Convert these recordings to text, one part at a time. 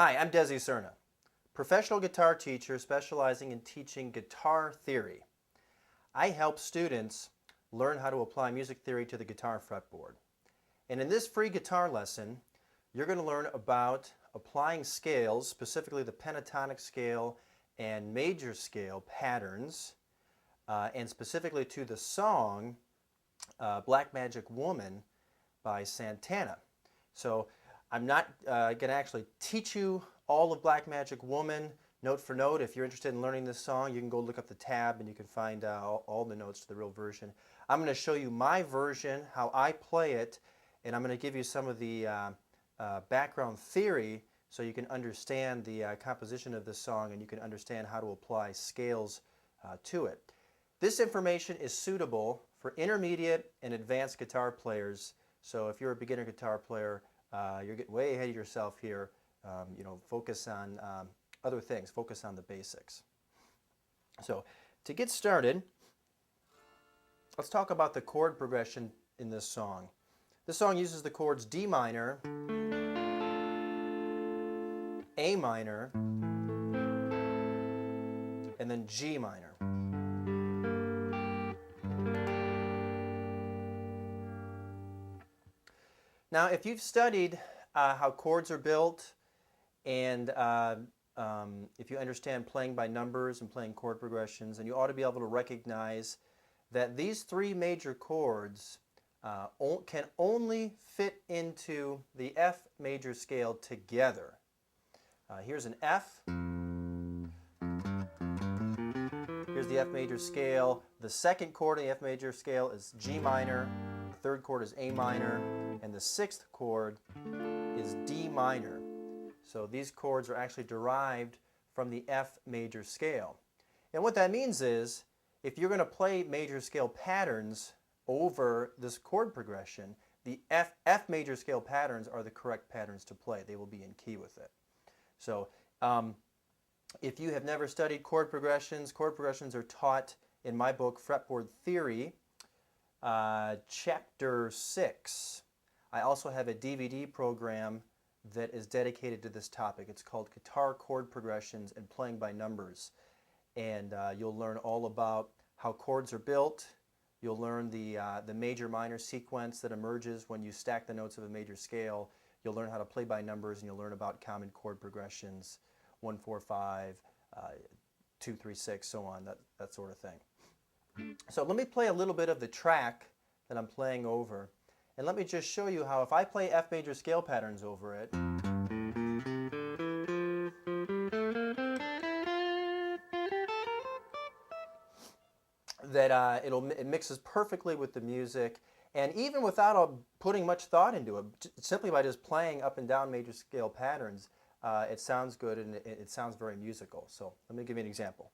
Hi, I'm Desi Serna, professional guitar teacher specializing in teaching guitar theory. I help students learn how to apply music theory to the guitar fretboard. And in this free guitar lesson, you're going to learn about applying scales, specifically the pentatonic scale and major scale patterns, and specifically to the song Black Magic Woman by Santana. So I'm not going to actually teach you all of Black Magic Woman note for note. If you're interested in learning this song, you can go look up the tab and you can find all the notes to the real version. I'm going to show you my version, how I play it, and I'm going to give you some of the background theory so you can understand the composition of this song and you can understand how to apply scales to it. This information is suitable for intermediate and advanced guitar players. So if you're a beginner guitar player, you're getting way ahead of yourself here. Focus on other things. Focus on the basics. So to get started, let's talk about the chord progression in this song. This song uses the chords D minor, A minor, and then G minor. Now, if you've studied how chords are built and if you understand playing by numbers and playing chord progressions, then you ought to be able to recognize that these three major chords can only fit into the F major scale together. Here's an F. Here's the F major scale. The second chord in the F major scale is G minor. The third chord is A minor. And the sixth chord is D minor. So these chords are actually derived from the F major scale. And what that means is, if you're going to play major scale patterns over this chord progression, the F major scale patterns are the correct patterns to play. They will be in key with it. So if you have never studied chord progressions are taught in my book, Fretboard Theory, Chapter 6. I also have a DVD program that is dedicated to this topic. It's called Guitar Chord Progressions and Playing by Numbers. And you'll learn all about how chords are built. You'll learn the major-minor sequence that emerges when you stack the notes of a major scale. You'll learn how to play by numbers, and you'll learn about common chord progressions, 1, 4, 5, 2, 3, 6, so on, that sort of thing. So let me play a little bit of the track that I'm playing over. And let me just show you how if I play F major scale patterns over it, that it mixes perfectly with the music, and even without putting much thought into it, simply by just playing up and down major scale patterns, it sounds good and it sounds very musical. So let me give you an example.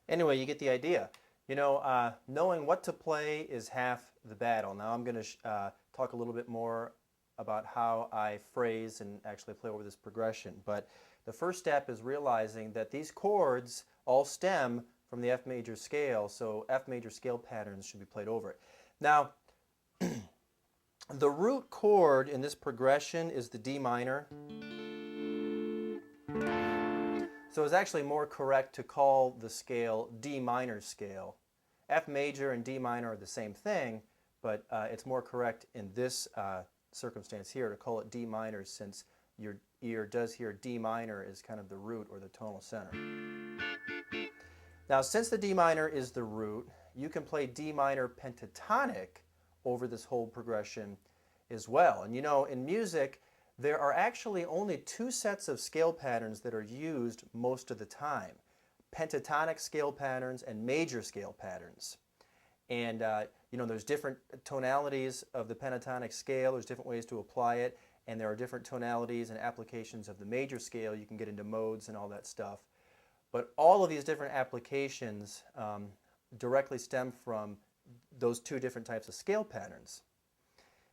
Anyway, you get the idea. Knowing what to play is half the battle. Now I'm going to talk a little bit more about how I phrase and actually play over this progression. But the first step is realizing that these chords all stem from the F major scale, so F major scale patterns should be played over it. Now, the root chord in this progression is the D minor. So it's actually more correct to call the scale D minor scale. F major and D minor are the same thing, but it's more correct in this circumstance here to call it D minor, since your ear does hear D minor as kind of the root or the tonal center. Now, since the D minor is the root, you can play D minor pentatonic over this whole progression as well. And in music, There are actually only two sets of scale patterns that are used most of the time: pentatonic scale patterns and major scale patterns. And there's different tonalities of the pentatonic scale. There's different ways to apply it, and there are different tonalities and applications of the major scale. You can get into modes and all that stuff. But all of these different applications directly stem from those two different types of scale patterns.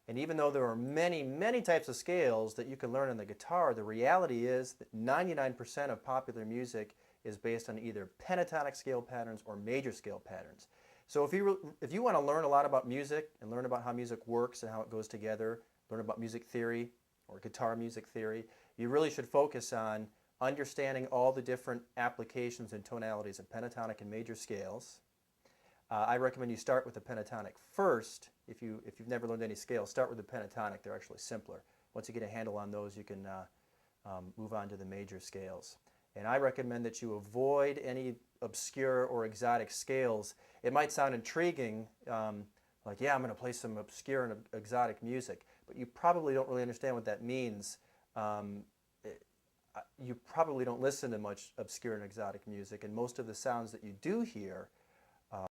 And even though there are many, many types of scales that you can learn on the guitar, the reality is that 99% of popular music is based on either pentatonic scale patterns or major scale patterns. So if you want to learn a lot about music and learn about how music works and how it goes together, learn about music theory or guitar music theory, you really should focus on understanding all the different applications and tonalities of pentatonic and major scales. I recommend you start with the pentatonic first. If you've never learned any scales, start with the pentatonic. They're actually simpler. Once you get a handle on those, you can move on to the major scales. And I recommend that you avoid any obscure or exotic scales. It might sound intriguing, like, yeah, I'm going to play some obscure and exotic music, but you probably don't really understand what that means. You probably don't listen to much obscure and exotic music, and most of the sounds that you do hear